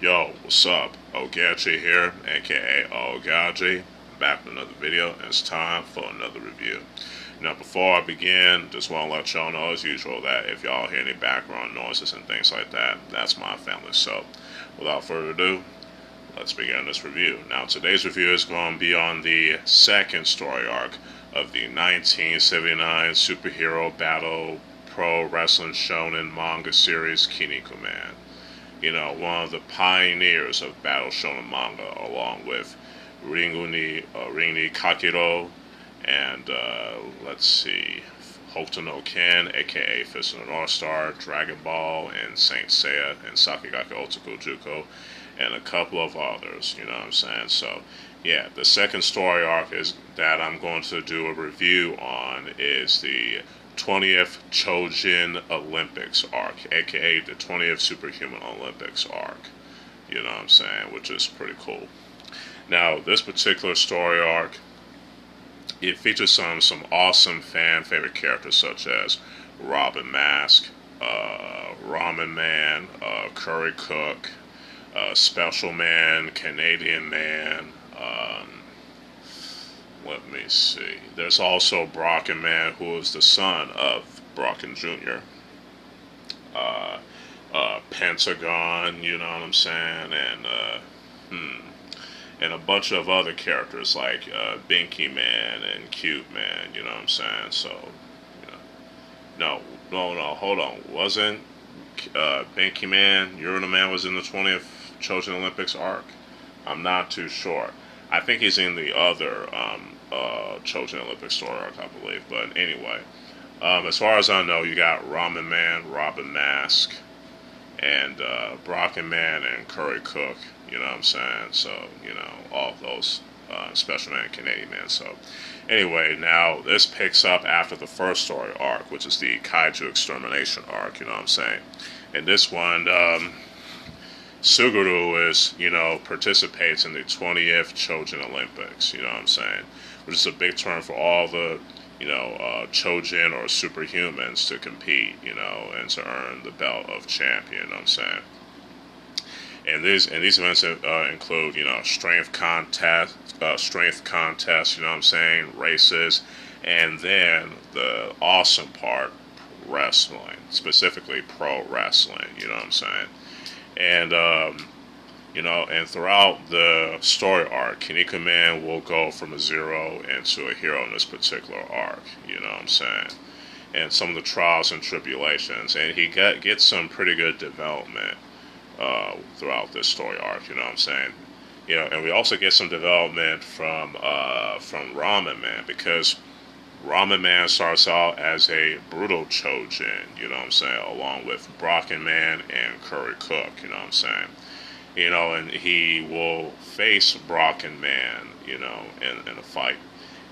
Yo, what's up? Ogechi here, aka Oaghaji, back with another video, and it's time for another review. Now, before I begin, just want to let y'all know, as usual, that if y'all hear any background noises and things like that, that's my family. So, without further ado, let's begin this review. Now, today's review is going to be on the second story arc of the 1979 superhero battle pro wrestling shonen manga series Kinnikuman. You know, one of the pioneers of battle shonen manga, along with Rini Kakiro and, let's see, Hokuto no Ken, aka Fist of the North Star, Dragon Ball, and Saint Seiya, and Sakigake Otoko Juko, and a couple of others, you know what I'm saying? So, yeah, the second story arc is that I'm going to do a review on is the 20th Chōjin Olympics arc, aka the 20th Superhuman Olympics arc, you know what I'm saying, which is pretty cool. Now, this particular story arc, it features some awesome fan favorite characters such as Robin Mask, Ramen Man, Curry Cook, Special Man, Canadian Man. Let me see. There's also Brocken Man, who is the son of Brocken Jr. Pentagon, you know what I'm saying, and a bunch of other characters like Binky Man and Cute Man, you know what I'm saying. So, you know, no, hold on. Wasn't Binky Man, Urinal Man was in the 20th Chōjin Olympics arc? I'm not too sure. I think he's in the other Chōjin Olympics story arc, I believe. But anyway, as far as I know, you got Ramen Man, Robin Mask, and Brocken Man and Curry Cook, you know what I'm saying? So, you know, all those Special Man, Canadian Man. So, anyway, now this picks up after the first story arc, which is the Kaiju Extermination arc, you know what I'm saying? And this one, Suguru is, you know, participates in the 20th Chōjin Olympics, you know what I'm saying? Which is a big turn for all the, you know, Chōjin or superhumans to compete, you know, and to earn the belt of champion, you know what I'm saying? And these events include, you know, strength contest, you know what I'm saying, races, and then the awesome part, wrestling, specifically pro wrestling, you know what I'm saying? And, you know, and throughout the story arc, Kinnikuman will go from a zero into a hero in this particular arc, you know what I'm saying? And some of the trials and tribulations, and he gets some pretty good development throughout this story arc, you know what I'm saying? You know, and we also get some development from Ramen Man, because Ramen Man starts out as a brutal Chōjin, you know what I'm saying, along with Brocken Man and Curry Cook, you know what I'm saying? You know, and he will face Brocken Man, you know, in a fight.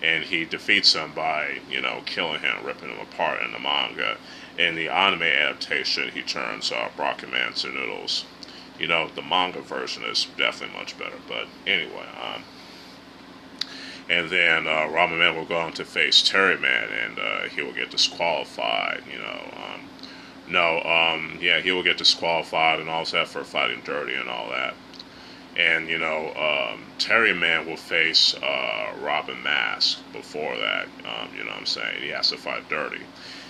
And he defeats him by, you know, killing him, ripping him apart in the manga. In the anime adaptation, he turns Brocken Man to noodles. You know, the manga version is definitely much better. But anyway, and then Ramen Man will go on to face Terry Man, and he will get disqualified, you know. Yeah, he will get disqualified and all that for fighting dirty and all that. And, you know, Terry Man will face Robin Mask before that, you know what I'm saying? He has to fight dirty.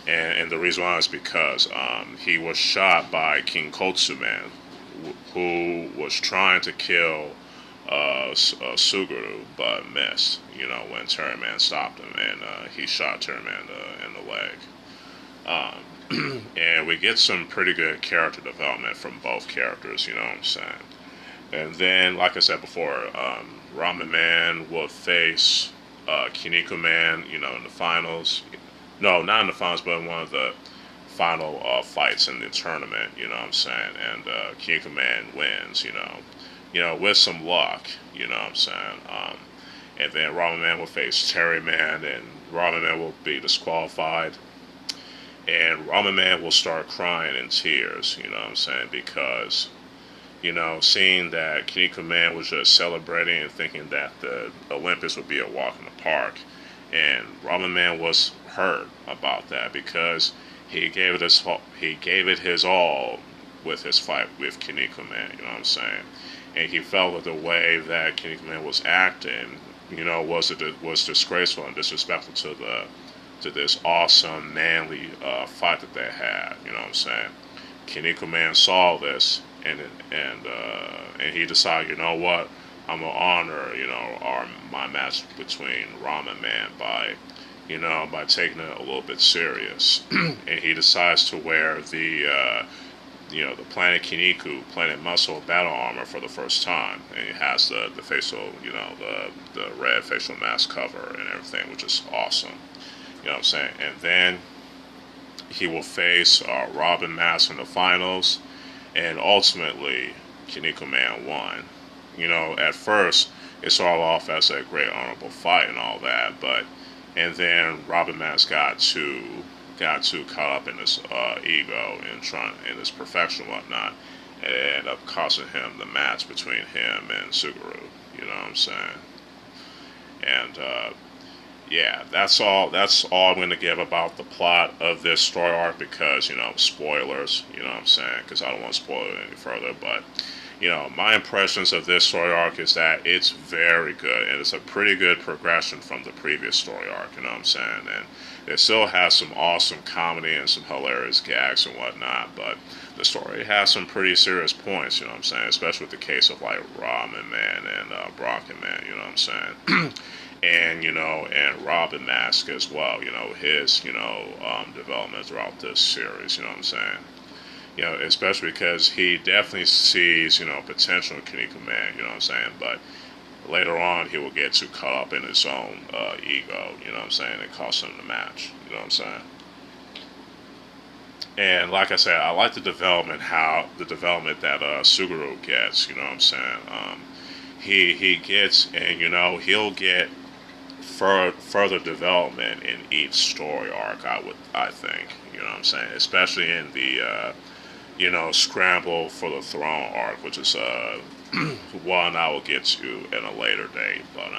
And the reason why is because he was shot by King Kotsuman, who was trying to kill Suguru, but missed, you know, when Terry Man stopped him, and he shot Terry Man in the leg. And we get some pretty good character development from both characters, you know what I'm saying? And then, like I said before, Ramen Man will face Kinnikuman, you know, in the finals. No, not in the finals, but in one of the final fights in the tournament, you know what I'm saying? And Kinnikuman wins, you know, with some luck, you know what I'm saying? And then Ramen Man will face Terry Man, and Ramen Man will be disqualified. And Ramen Man will start crying in tears, you know what I'm saying? Because, you know, seeing that Kinnikuman was just celebrating and thinking that the Olympics would be a walk in the park. And Ramen Man was hurt about that because he gave it his all with his fight with Kinnikuman, you know what I'm saying? And he felt that the way that Kinnikuman was acting, was disgraceful and disrespectful to this awesome manly fight that they had, you know what I'm saying? Kinnikuman saw this and he decided, you know what, I'm gonna honor, my match between Ramen Man by taking it a little bit serious. And he decides to wear the Planet Muscle battle armor for the first time, and he has the facial, the red facial mask cover and everything, which is awesome. You know what I'm saying? And then he will face Robin Mask in the finals, and ultimately Kinnikuman won. At first it started off as a great honorable fight and all that, and then Robin Mask got too caught up in his ego in his perfection and whatnot, and it ended up costing him the match between him and Suguru. You know what I'm saying? And yeah, that's all I'm going to give about the plot of this story arc, because spoilers. You know what I'm saying? Because I don't want to spoil it any further, but. My impressions of this story arc is that it's very good, and it's a pretty good progression from the previous story arc, you know what I'm saying? And it still has some awesome comedy and some hilarious gags and whatnot, but the story has some pretty serious points, you know what I'm saying? Especially with the case of, like, Ramen Man and Brocken Man, you know what I'm saying? and Robin Mask as well, his, development throughout this series, you know what I'm saying? Especially because he definitely sees, potential in Kinnikuman, you know what I'm saying? But later on, he will get too caught up in his own ego, you know what I'm saying? It costs him the match, you know what I'm saying? And like I said, I like the development that Suguru gets, you know what I'm saying? He gets, and he'll get further development in each story arc, I think, you know what I'm saying? Especially in the Scramble for the Throne arc, which is one I will get to at a later date. But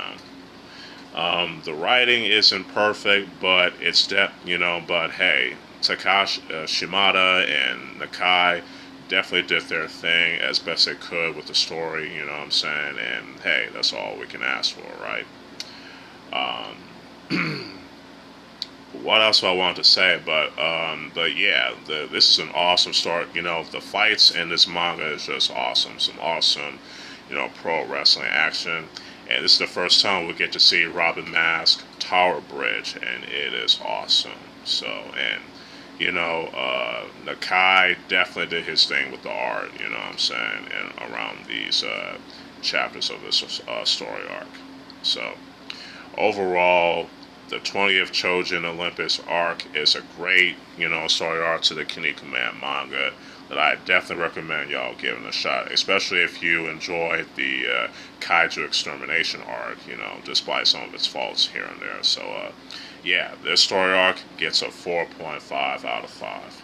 the writing isn't perfect, but it's but hey, Takashi, Shimada, and Nakai definitely did their thing as best they could with the story. You know what I'm saying? And hey, that's all we can ask for, right? What else do I want to say? But yeah, this is an awesome start. The fights in this manga is just awesome. Some awesome, pro wrestling action. And this is the first time we get to see Robin Mask Tower Bridge, and it is awesome. So, and Nakai definitely did his thing with the art. You know what I'm saying? And around these chapters of this story arc. So, overall, the 20th Chōjin Olympus arc is a great, story arc to the Kinnikuman manga that I definitely recommend y'all giving a shot, especially if you enjoyed the Kaiju Extermination arc, despite some of its faults here and there. So, yeah, this story arc gets a 4.5 out of 5.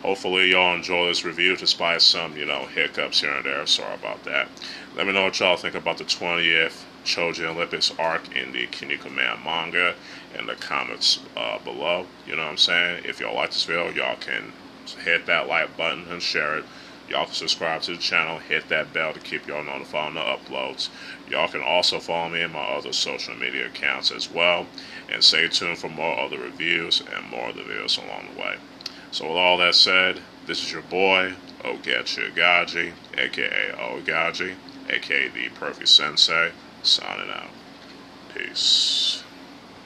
Hopefully y'all enjoy this review despite some, hiccups here and there. Sorry about that. Let me know what y'all think about the 20th Chōjin Olympus arc in the Kinnikuman manga in the comments below. You know what I'm saying? If y'all like this video, y'all can hit that like button and share it. Y'all can subscribe to the channel, hit that bell to keep y'all notified on the uploads. Y'all can also follow me in my other social media accounts as well. And stay tuned for more other reviews and more of the videos along the way. So with all that said, this is your boy, Ogechi Aghaji, aka Oaghaji, aka the Perfect Sensei, signing out. Peace.